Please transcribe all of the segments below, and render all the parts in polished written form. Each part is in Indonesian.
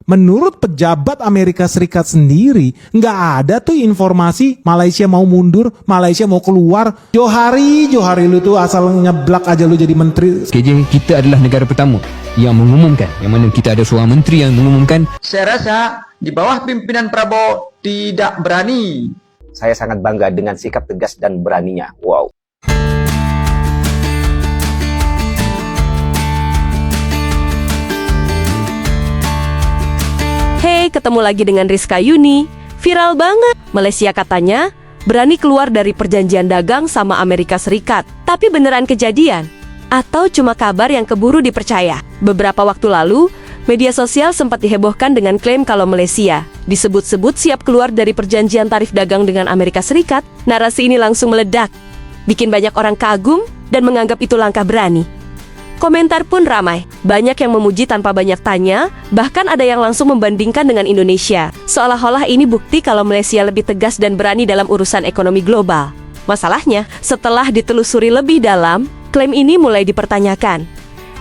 Menurut pejabat Amerika Serikat sendiri, nggak ada tuh informasi Malaysia mau mundur, Malaysia mau keluar. Johari lu tuh asal nyeblak aja lu jadi menteri. KJ, kita adalah negara pertama yang mengumumkan, yang mana kita ada seorang menteri yang mengumumkan. Saya rasa di bawah pimpinan Prabowo tidak berani. Saya sangat bangga dengan sikap tegas dan beraninya. Wow. Hey, ketemu lagi dengan Rizka Yuni. Viral banget. Malaysia katanya berani keluar dari perjanjian dagang sama Amerika Serikat. Tapi beneran kejadian? Atau cuma kabar yang keburu dipercaya? Beberapa waktu lalu, media sosial sempat dihebohkan dengan klaim kalau Malaysia disebut-sebut siap keluar dari perjanjian tarif dagang dengan Amerika Serikat. Narasi ini langsung meledak, bikin banyak orang kagum dan menganggap itu langkah berani. Komentar pun ramai, banyak yang memuji tanpa banyak tanya, bahkan ada yang langsung membandingkan dengan Indonesia. Seolah-olah ini bukti kalau Malaysia lebih tegas dan berani dalam urusan ekonomi global. Masalahnya, setelah ditelusuri lebih dalam, klaim ini mulai dipertanyakan.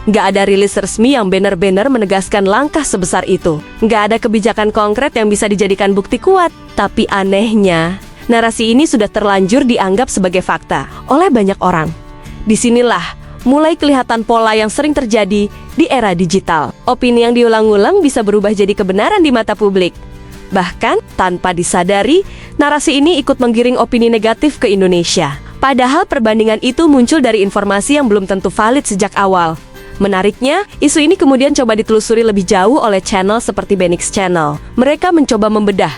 Nggak ada rilis resmi yang benar-benar menegaskan langkah sebesar itu. Nggak ada kebijakan konkret yang bisa dijadikan bukti kuat. Tapi anehnya, narasi ini sudah terlanjur dianggap sebagai fakta oleh banyak orang. Disinilah mulai kelihatan pola yang sering terjadi di era digital. Opini yang diulang-ulang bisa berubah jadi kebenaran di mata publik. Bahkan, tanpa disadari, narasi ini ikut menggiring opini negatif ke Indonesia. Padahal perbandingan itu muncul dari informasi yang belum tentu valid sejak awal. Menariknya, isu ini kemudian coba ditelusuri lebih jauh oleh channel seperti Benix Channel. Mereka mencoba membedah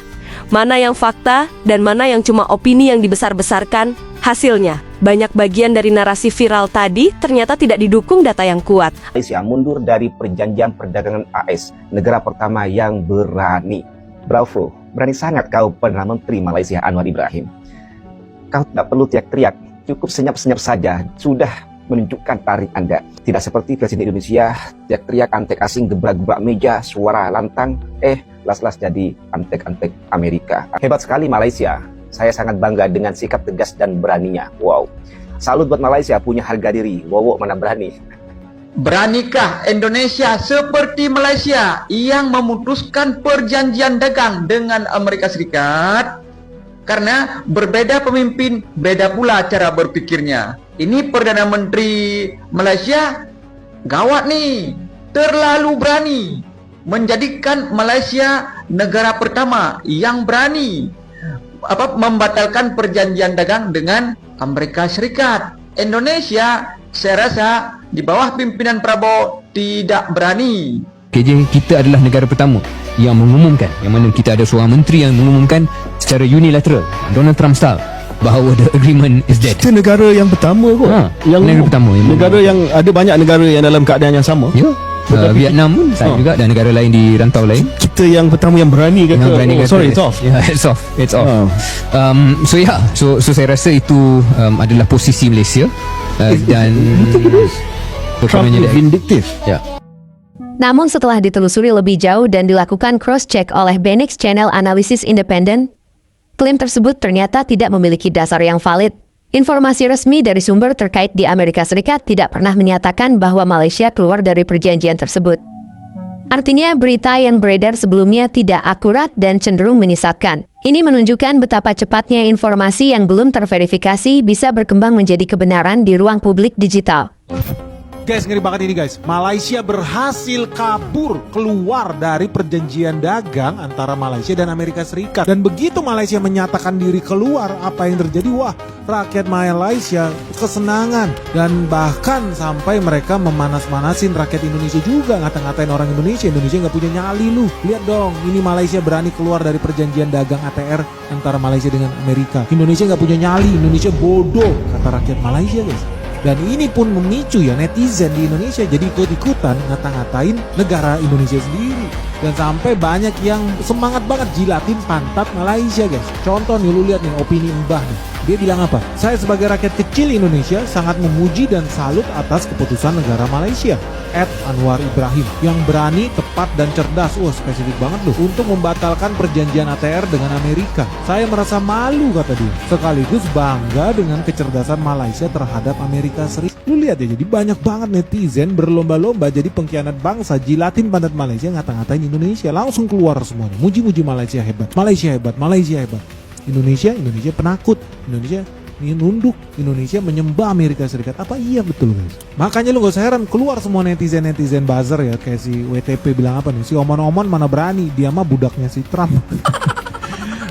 mana yang fakta dan mana yang cuma opini yang dibesar-besarkan. Hasilnya, banyak bagian dari narasi viral tadi ternyata tidak didukung data yang kuat. Malaysia mundur dari perjanjian perdagangan AS, negara pertama yang berani. Bravo, berani sangat kau Perdana Menteri Malaysia Anwar Ibrahim. Kau tidak perlu teriak-teriak, cukup senyap-senyap saja, sudah menunjukkan tarik Anda. Tidak seperti Presiden Indonesia, teriak-teriak antek asing gebrak-gebrak meja, suara lantang, las-las jadi antek-antek Amerika. Hebat sekali Malaysia. Saya sangat bangga dengan sikap tegas dan beraninya. Wow. Salut buat Malaysia, punya harga diri. Wow, mana berani. Beranikah Indonesia seperti Malaysia yang memutuskan perjanjian dagang dengan Amerika Serikat? Karena berbeda pemimpin, beda pula cara berpikirnya. Ini Perdana Menteri Malaysia gawat nih, terlalu berani. Menjadikan Malaysia negara pertama yang berani membatalkan perjanjian dagang dengan Amerika Serikat. Indonesia, saya rasa di bawah pimpinan Prabowo tidak berani. KJ, kita adalah negara pertama yang mengumumkan, yang mana kita ada seorang menteri yang mengumumkan secara unilateral, Donald Trump style, bahawa the agreement is dead. Kita negara yang pertama kot. Negara pertama negara yang ada banyak negara yang dalam keadaan yang sama. Ya. Vietnam pun sama juga, dan negara lain di rantau lain. Kita yang pertama yang berani kata, sorry, it's off. Yeah, it's off. So saya rasa itu adalah posisi Malaysia dan Trump vindiktif. Ya. Namun setelah ditelusuri lebih jauh dan dilakukan cross-check oleh Benix Channel Analisis Independen, klaim tersebut ternyata tidak memiliki dasar yang valid. Informasi resmi dari sumber terkait di Amerika Serikat tidak pernah menyatakan bahwa Malaysia keluar dari perjanjian tersebut. Artinya, berita yang beredar sebelumnya tidak akurat dan cenderung menyesatkan. Ini menunjukkan betapa cepatnya informasi yang belum terverifikasi bisa berkembang menjadi kebenaran di ruang publik digital. Guys, ngeri banget ini guys. Malaysia berhasil kabur keluar dari perjanjian dagang antara Malaysia dan Amerika Serikat. Dan begitu Malaysia menyatakan diri keluar, apa yang terjadi? Wah, rakyat Malaysia kesenangan. Dan bahkan sampai mereka memanas-manasin rakyat Indonesia juga. Ngata-ngatain orang Indonesia nggak punya nyali lu. Lihat dong, ini Malaysia berani keluar dari perjanjian dagang ATR antara Malaysia dengan Amerika. Indonesia nggak punya nyali, Indonesia bodoh, kata rakyat Malaysia guys. Dan ini pun memicu ya netizen di Indonesia jadi ikut-ikutan ngata-ngatain negara Indonesia sendiri. Dan sampai banyak yang semangat banget jilatin pantat Malaysia guys. Contoh nih, lu lihat nih opini Mbah nih. Dia bilang apa? Saya sebagai rakyat kecil Indonesia sangat memuji dan salut atas keputusan negara Malaysia. Anwar Ibrahim yang berani, tepat dan cerdas. Wah, spesifik banget loh. Untuk membatalkan perjanjian ATR dengan Amerika. Saya merasa malu kata dia. Sekaligus bangga dengan kecerdasan Malaysia terhadap Amerika Serikat. Lu lihat ya, jadi banyak banget netizen berlomba-lomba jadi pengkhianat bangsa, jilatin pantat Malaysia, ngata-ngatain Indonesia, langsung keluar semuanya. Muji-muji Malaysia hebat, Malaysia hebat, Malaysia hebat. Indonesia penakut, Indonesia ingin nunduk, Indonesia menyembah Amerika Serikat. Apa iya betul guys? Makanya lu gak usah heran, keluar semua netizen buzzer ya, kayak si WTP bilang apa nih, si Omon-Omon mana berani, dia mah budaknya si Trump.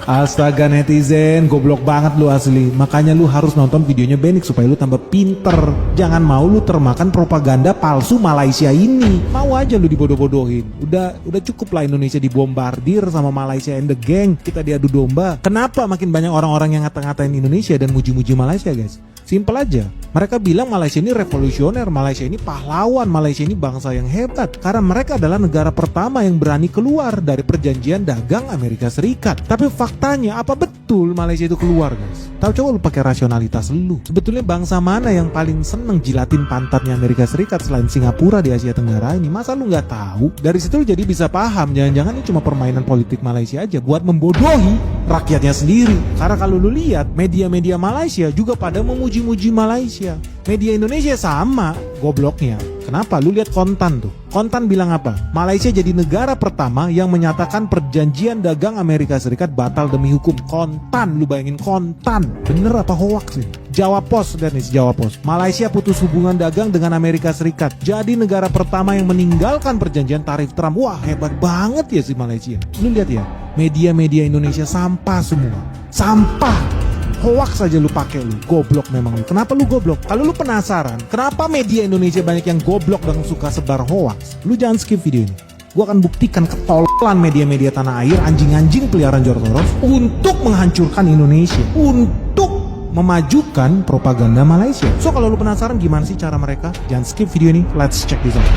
Astaga netizen, goblok banget lu asli. Makanya lu harus nonton videonya Benik supaya lu tambah pinter. Jangan mau lu termakan propaganda palsu Malaysia ini. Mau aja lu dibodoh-bodohin. Udah cukup lah Indonesia dibombardir sama Malaysia and the gang. Kita diadu domba. Kenapa makin banyak orang-orang yang ngata-ngatain Indonesia dan muji-muji Malaysia guys? Simpel aja. Mereka bilang Malaysia ini revolusioner, Malaysia ini pahlawan, Malaysia ini bangsa yang hebat. Karena mereka adalah negara pertama yang berani keluar dari perjanjian dagang Amerika Serikat. Tapi faktanya, apa betul Malaysia itu keluar guys? Tahu, coba lu pakai rasionalitas lu. Sebetulnya bangsa mana yang paling seneng jilatin pantatnya Amerika Serikat selain Singapura di Asia Tenggara ini? Masa lu nggak tahu? Dari situ lu jadi bisa paham, jangan-jangan ini cuma permainan politik Malaysia aja buat membodohi rakyatnya sendiri. Karena kalau lu lihat, media-media Malaysia juga pada memuji-muji Malaysia. Media Indonesia sama gobloknya. Kenapa? Lu lihat Kontan tuh. Kontan bilang apa? Malaysia jadi negara pertama yang menyatakan perjanjian dagang Amerika Serikat batal demi hukum. Kontan, lu bayangin Kontan. Bener apa hoax sih? Jawa Pos, dan nih Jawa Pos. Malaysia putus hubungan dagang dengan Amerika Serikat. Jadi negara pertama yang meninggalkan perjanjian tarif Trump. Wah, hebat banget ya si Malaysia. Lu lihat ya, media-media Indonesia sampah semua. Sampah. Hoax aja lu pakai lu, goblok memang lu. Kenapa lu goblok? Kalau lu penasaran, kenapa media Indonesia banyak yang goblok dan suka sebar hoax? Lu jangan skip video ini. Gua akan buktikan ketololan media-media tanah air, anjing-anjing peliharaan George Soros untuk menghancurkan Indonesia, untuk memajukan propaganda Malaysia. So kalau lu penasaran gimana sih cara mereka? Jangan skip video ini. Let's check this out.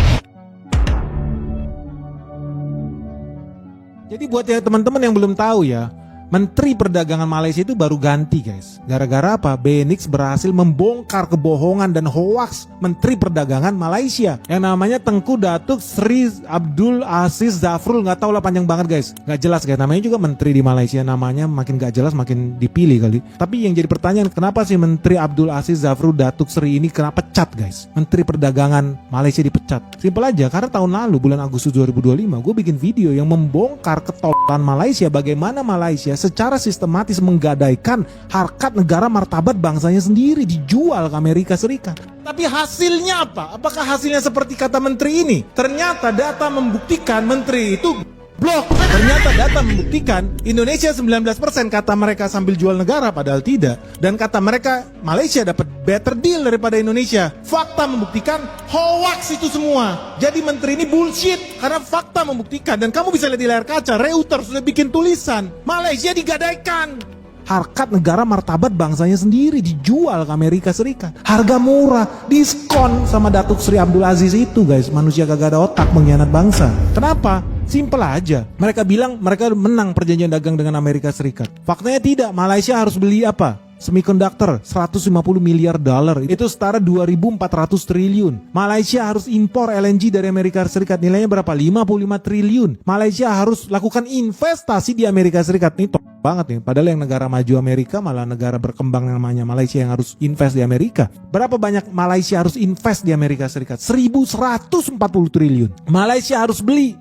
Jadi buat ya teman-teman yang belum tahu ya, Menteri Perdagangan Malaysia itu baru ganti guys. Gara-gara apa? Benix berhasil membongkar kebohongan dan hoaks Menteri Perdagangan Malaysia yang namanya Tengku Datuk Sri Abdul Aziz Zafrul. Nggak tahu lah, panjang banget guys. Nggak jelas guys. Namanya juga Menteri di Malaysia, namanya makin nggak jelas makin dipilih kali. Tapi yang jadi pertanyaan, kenapa sih Menteri Abdul Aziz Zafrul Datuk Sri ini kena pecat guys? Menteri Perdagangan Malaysia dipecat. Simpel aja, karena tahun lalu bulan Agustus 2025 gue bikin video yang membongkar ketololan Malaysia, bagaimana Malaysia secara sistematis menggadaikan harkat negara martabat bangsanya sendiri dijual ke Amerika Serikat. Tapi hasilnya apa? Apakah hasilnya seperti kata menteri ini? Ternyata data membuktikan menteri itu blok. Ternyata data membuktikan Indonesia 19% kata mereka sambil jual negara, padahal tidak. Dan kata mereka Malaysia dapat better deal daripada Indonesia. Fakta membuktikan hoax itu semua. Jadi menteri ini bullshit karena fakta membuktikan. Dan kamu bisa lihat di layar kaca, Reuters sudah bikin tulisan Malaysia digadaikan, harkat negara martabat bangsanya sendiri dijual ke Amerika Serikat. Harga murah, diskon sama Datuk Sri Abdul Aziz itu guys. Manusia kagak ada otak, mengkhianat bangsa. Kenapa? Simpel aja. Mereka bilang mereka menang perjanjian dagang dengan Amerika Serikat. Faktanya tidak. Malaysia harus beli apa? Semiconductor 150 miliar dolar. Itu setara 2.400 triliun. Malaysia harus impor LNG dari Amerika Serikat. Nilainya berapa? 55 triliun. Malaysia harus lakukan investasi di Amerika Serikat. Ini top banget nih. Padahal yang negara maju Amerika malah negara berkembang namanya Malaysia yang harus invest di Amerika. Berapa banyak Malaysia harus invest di Amerika Serikat? 1.140 triliun. Malaysia harus beli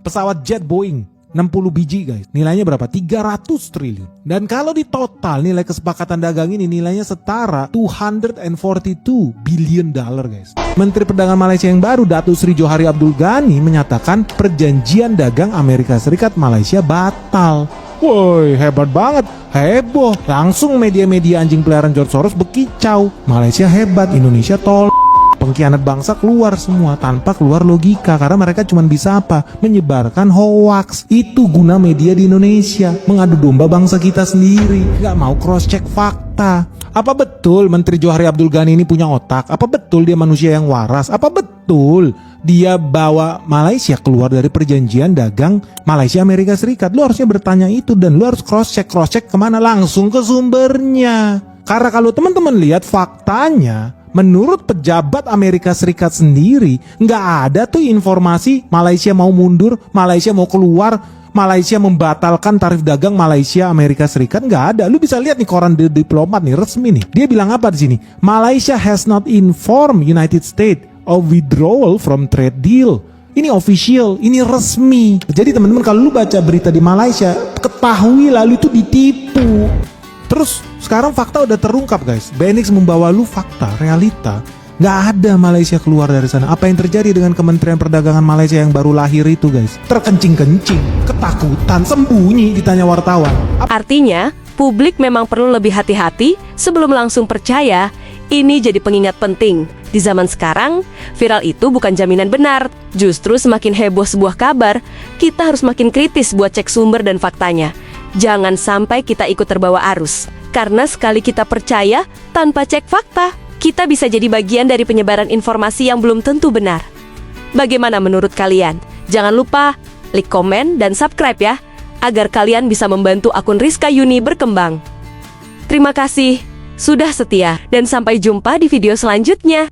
pesawat jet Boeing 60 biji guys. Nilainya berapa? 300 triliun. Dan kalau di total nilai kesepakatan dagang ini nilainya setara 242 billion dollar guys. Menteri Perdagangan Malaysia yang baru, Datuk Sri Johari Abdul Ghani, menyatakan perjanjian dagang Amerika Serikat Malaysia batal. Woi, hebat banget. Heboh. Langsung media-media anjing peliharaan George Soros bekicau. Malaysia hebat, Indonesia tol. Pengkhianat bangsa keluar semua tanpa keluar logika, karena mereka cuma bisa apa? Menyebarkan hoax. Itu guna media di Indonesia, mengadu domba bangsa kita sendiri, nggak mau cross check fakta. Apa betul Menteri Johari Abdul Ghani ini punya otak? Apa betul dia manusia yang waras? Apa betul dia bawa Malaysia keluar dari perjanjian dagang Malaysia Amerika Serikat? Lu harusnya bertanya itu, dan lu harus cross check kemana? Langsung ke sumbernya. Karena kalau teman-teman lihat faktanya, menurut pejabat Amerika Serikat sendiri, nggak ada tuh informasi Malaysia mau mundur, Malaysia mau keluar, Malaysia membatalkan tarif dagang Malaysia Amerika Serikat. Nggak ada. Lu bisa lihat nih koran The Diplomat nih, resmi nih. Dia bilang apa di sini? Malaysia has not informed United States of withdrawal from trade deal. Ini official, ini resmi. Jadi teman-teman kalau lu baca berita di Malaysia, ketahui lalu itu ditipu. Terus sekarang fakta udah terungkap guys. BNX membawa lu fakta, realita. Nggak ada Malaysia keluar dari sana. Apa yang terjadi dengan Kementerian Perdagangan Malaysia yang baru lahir itu guys? Terkencing-kencing, ketakutan, sembunyi ditanya wartawan. Artinya, publik memang perlu lebih hati-hati sebelum langsung percaya. Ini jadi pengingat penting. Di zaman sekarang, viral itu bukan jaminan benar. Justru semakin heboh sebuah kabar, kita harus makin kritis buat cek sumber dan faktanya. Jangan sampai kita ikut terbawa arus. Karena sekali kita percaya tanpa cek fakta, kita bisa jadi bagian dari penyebaran informasi yang belum tentu benar. Bagaimana menurut kalian? Jangan lupa like, komen, dan subscribe ya, agar kalian bisa membantu akun Rizka Yuni berkembang. Terima kasih sudah setia, dan sampai jumpa di video selanjutnya.